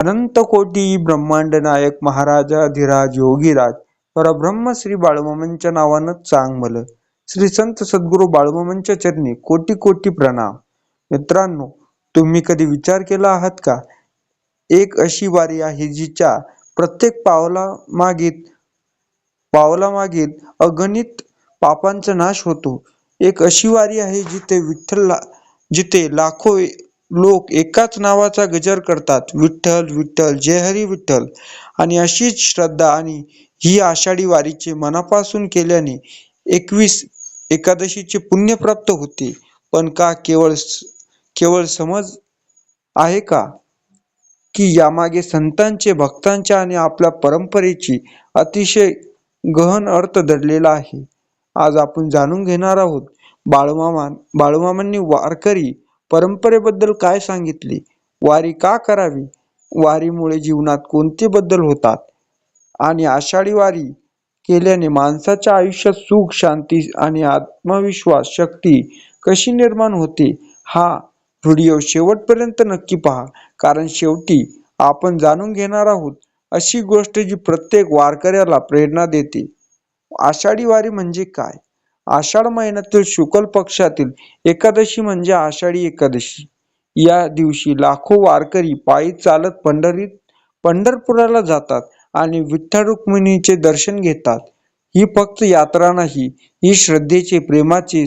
अनंत कोटी ब्रह्मांड नायक महाराजाधिराज योगीराज परब्रह्म श्री बाळूमामांच्या नावानं चांग मल. श्री संत सद्गुरू बाळूमामांच्या चरणी कोटी कोटी प्रणाम. मित्रांनो, तुम्ही कधी विचार केला आहात का? एक अशी वारी आहे जिच्या प्रत्येक पावलामागील अगणित पापांचा नाश होतो. एक अशी वारी आहे जिथे लाखो लोक एकाच नावाचा गजर करतात, विठ्ठल विठ्ठल जय हरी विठ्ठल. आणि अशीच श्रद्धा आणि ही आषाढी वारीचे मनापासून केल्याने 21 एकादशीचे पुण्य प्राप्त होते. पण का केवळ समज आहे का, की यामागे संतांचे, भक्तांच्या आणि आपल्या परंपरेची अतिशय गहन अर्थ दडलेला आहे? आज आपण जाणून घेणार आहोत बाळूमामांनी वारकरी परंपरेबद्दल काय सांगितले, वारी का करावी, वारीमुळे जीवनात कोणते बदल होतात आणि आषाढी वारी केल्याने माणसाच्या आयुष्यात सुख, शांती आणि आत्मविश्वास शक्ती कशी निर्माण होते. हा व्हिडिओ शेवटपर्यंत नक्की पहा, कारण शेवटी आपण जाणून घेणार आहोत अशी गोष्ट जी प्रत्येक वारकऱ्याला प्रेरणा देते. आषाढी वारी म्हणजे काय? आषाढ महिन्यातील शुक्ल पक्षातील एकादशी म्हणजे आषाढी एकादशी. या दिवशी लाखो वारकरी पायी चालत पंढरपुराला जातात आणि विठ्ठल रुक्मिणीचे दर्शन घेतात. ही फक्त यात्रा नाही, ही श्रद्धेची, प्रेमाची,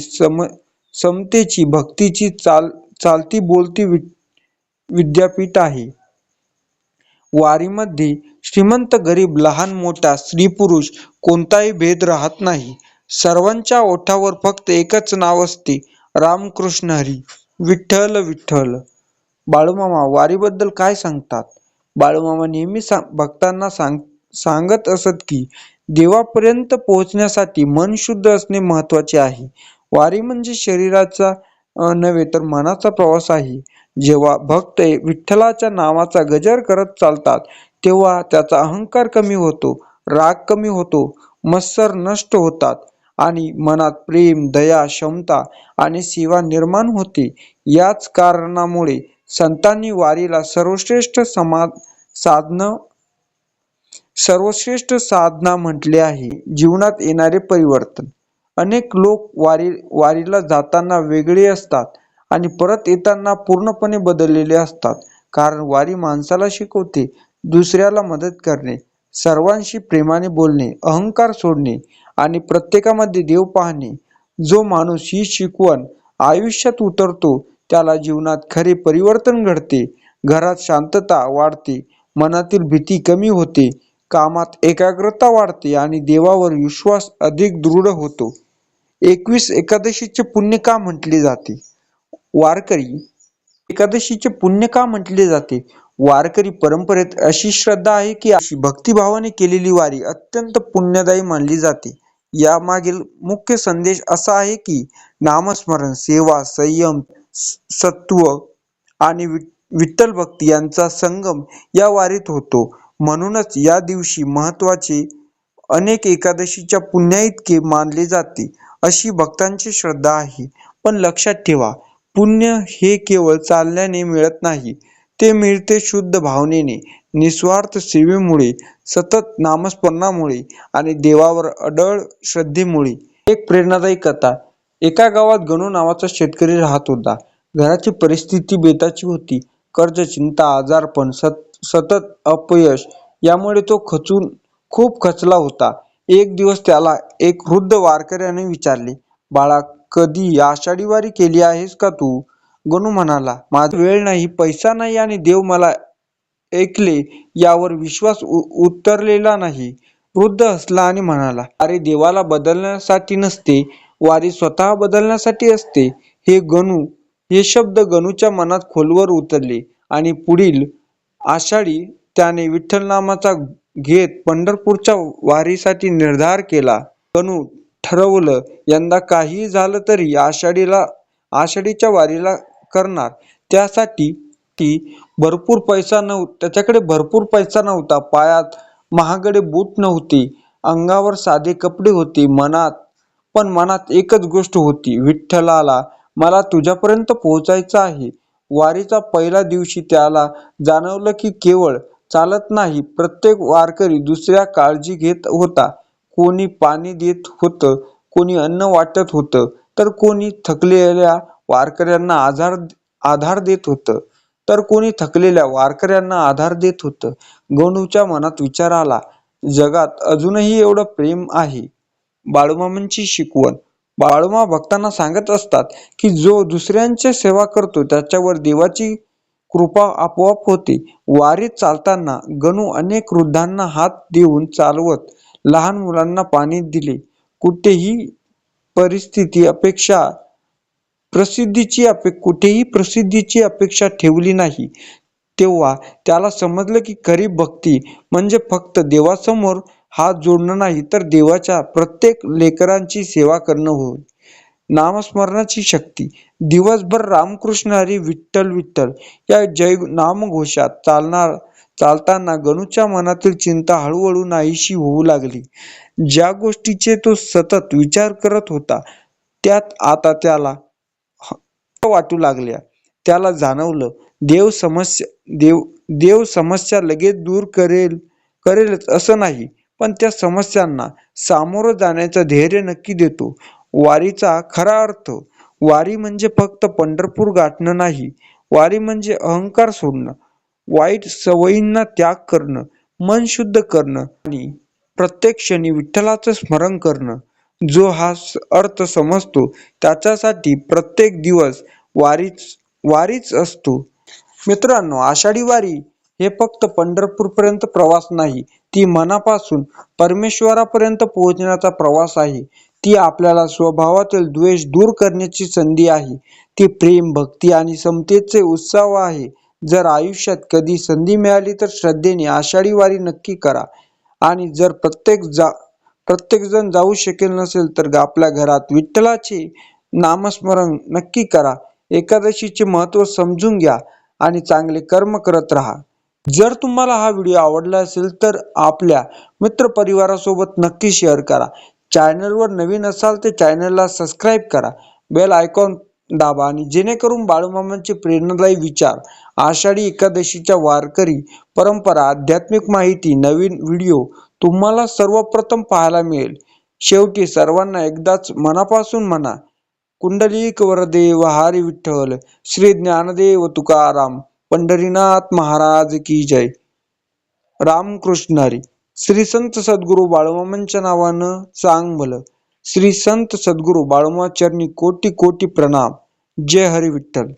समतेची, भक्तीची चालती बोलती विद्यापीठ आहे. वारीमध्ये श्रीमंत गरीब, लहान मोठा, स्त्री पुरुष कोणताही भेद राहत नाही. सर्वांच्या ओठावर फक्त एकच नाव असते, रामकृष्ण हरी, विठ्ठल विठ्ठल. बाळूमामा वारीबद्दल काय सांगतात? बाळूमामा नेहमी भक्तांना सांगत असत की देवापर्यंत पोहोचण्यासाठी मन शुद्ध असणे महत्वाचे आहे. वारी म्हणजे शरीराचा नव्हे तर मनाचा प्रवास आहे. जेव्हा भक्त विठ्ठलाच्या नावाचा गजर करत चालतात, तेव्हा त्याचा अहंकार कमी होतो, राग कमी होतो, मत्सर नष्ट होतात आणि मनात प्रेम, दया, क्षमता आणि सेवा निर्माण होते. याच कारणामुळे संतांनी वारीला सर्वश्रेष्ठ साधना म्हटले आहे. जीवनात येणारे परिवर्तन. अनेक लोक वारीला जाताना वेगळे असतात आणि परत येताना पूर्णपणे बदललेले असतात. कारण वारी माणसाला शिकवते दुसऱ्याला मदत करणे, सर्वांशी प्रेमाने बोलणे, अहंकार सोडणे आणि प्रत्येकामध्ये देव पाहणे. जो माणूस ही शिकवण आयुष्यात उतरतो त्याला जीवनात खरे परिवर्तन घडते. घरात शांतता वाढते, मनातील भीती कमी होते, कामात एकाग्रता वाढते आणि देवावर विश्वास अधिक दृढ होतो. 21 एकादशीचे पुण्य का म्हटले जाते? वारकरी एकादशीचे पुण्य का म्हटले जाते? वारकरी परंपरेत अशी श्रद्धा आहे की भक्तिभावाने केलेली वारी अत्यंत पुण्यदायी मानली जाते. यामागील मुख्य संदेश असा आहे की नामस्मरण, सेवा, संयम, सत्व आणि विठ्ठल भक्ती यांचा संगम या वारीत होतो. म्हणूनच या दिवशी महत्वाचे अनेक एकादशीच्या पुण्याइतके मानले जाते, अशी भक्तांची श्रद्धा आहे. पण लक्षात ठेवा, पुण्य हे केवळ चालण्याने मिळत नाही, ते मिळते शुद्ध भावनेने, निस्वार्थ सेवेमुळे, सतत नामस्मरणामुळे आणि देवावर अढळ श्रद्धेमुळे. एक प्रेरणादायी कथा. एका गावात गणू नावाचा शेतकरी राहत होता. घराची परिस्थिती बेताची होती. कर्ज, चिंता, आजारपण, सतत अपयश यामुळे तो खूप खचला होता. एक दिवस त्याला एक वृद्ध वारकऱ्याने विचारले, बाळा, कधी आषाढी वारी केली आहेस का तू? गणू म्हणाला, माझा वेळ नाही, पैसा नाही आणि देव मला ऐकले यावर विश्वास उतरलेला नाही. वृद्ध हसला आणि म्हणाला, अरे, देवाला बदलण्यासाठी नसते, वारी स्वतः बदलण्यासाठी असते. हे शब्द गणूच्या मनात खोलवर उतरले आणि पुढील आषाढी त्याने विठ्ठल नामाचा घेत पंढरपूरच्या वारीसाठी निर्धार केला. गणू ठरवलं, यंदा काही झालं तरी आषाढीच्या वारीला करणार. त्याच्याकडे भरपूर पैसा नव्हता, पायात महागडे बूट नव्हते, अंगावर साधे कपडे होते. मनात एकच गोष्ट होती, विठ्ठलाला मला तुझ्यापर्यंत पोहोचायचं आहे. वारीचा पहिल्या दिवशी त्याला जाणवलं की केवळ चालत नाही, प्रत्येक वारकरी दुसऱ्या काळजी घेत होता. कोणी पाणी देत होतं, कोणी अन्न वाटत होतं, तर कोणी थकलेल्या वारकऱ्यांना आधार देत होतं. गणूच्या मनात विचार आला, जगात अजूनही एवढं प्रेम आहे. बाळूमामांची शिकवण. बाळूमामा भक्तांना सांगत असतात की जो दुसऱ्यांची सेवा करतो त्याच्यावर देवाची कृपा आपोआप होते. वारीत चालताना गणू अनेक वृद्धांना हात देऊन चालवत, लहान मुलांना पाणी दिले. कुठेही प्रसिद्धीची अपेक्षा ठेवली नाही. तेव्हा त्याला समजलं की खरी भक्ती म्हणजे फक्त देवासमोर हात जोडणं नाही, तर देवाच्या प्रत्येक लेकरांची सेवा करणं होय. नामस्मरणाची शक्ती. दिवसभर रामकृष्ण हरी विठ्ठल विठ्ठल या जय नामघोषात चालताना गणूच्या मनातील चिंता हळूहळू नाहीशी होऊ लागली. ज्या गोष्टीचे तो सतत विचार करत होता त्यात आता त्याला वाटू लागल्या. त्याला जाणवलं, देव समस्या लगेच दूर करेलच असं नाही, पण त्या समस्यांना सामोरं जाण्याचं धैर्य नक्की देतो. वारीचा खरा अर्थ. वारी म्हणजे फक्त पंढरपूर गाठणं नाही. वारी म्हणजे अहंकार सोडणं, वाईट सवयींना त्याग करणं, मन शुद्ध करणं आणि प्रत्येक क्षणी विठ्ठलाचं स्मरण करणं. जो हा अर्थ समजतो त्याच्यासाठी प्रत्येक दिवस वारीच असतो. मित्रांनो, आषाढी वारी हे फक्त पंढरपूरपर्यंत प्रवास नाही, ती मनापासून परमेश्वरापर्यंत पोहोचण्याचा प्रवास आहे. ती आपल्याला स्वभावातील द्वेष दूर करण्याची संधी आहे. ती प्रेम, भक्ती आणि समतेचे उत्सव आहे. जर आयुष्यात कधी संधी मिळाली तर श्रद्धेने आषाढी वारी नक्की करा. आणि जर प्रत्येकजण जाऊ शकेल नसेल तर आपल्या घरात विठ्ठलाचे नामस्मरण नक्की करा. एकादशीचे महत्त्व समजून घ्या आणि चांगले कर्म करत राहा. जर तुम्हाला हा व्हिडिओ आवडला असेल तर आपल्या मित्रपरिवारासोबत नक्की शेअर करा. चॅनलवर नवीन असाल तर चॅनलला सबस्क्राईब करा. बेल आयकॉन दाबा आणि जेणेकरून बाळूमामांचे प्रेरणादायी विचार, आषाढी एकादशीच्या वारकरी परंपरा, आध्यात्मिक माहिती, नवीन व्हिडिओ तुम्हाला सर्वप्रथम पाहायला मिळेल. शेवटी सर्वांना एकदाच मनापासून म्हणा, कुंडलिक वरदेव हरी विठ्ठल, श्री ज्ञानदेव तुकाराम, पंढरीनाथ महाराज की जय. रामकृष्ण हरी. श्री संत सद्गुरू बाळूमामांच्या नावानं सांग भलं. श्री संत सद्गुरू बाळूमामा चरणी कोटी कोटी प्रणाम. जय हरी विठ्ठल.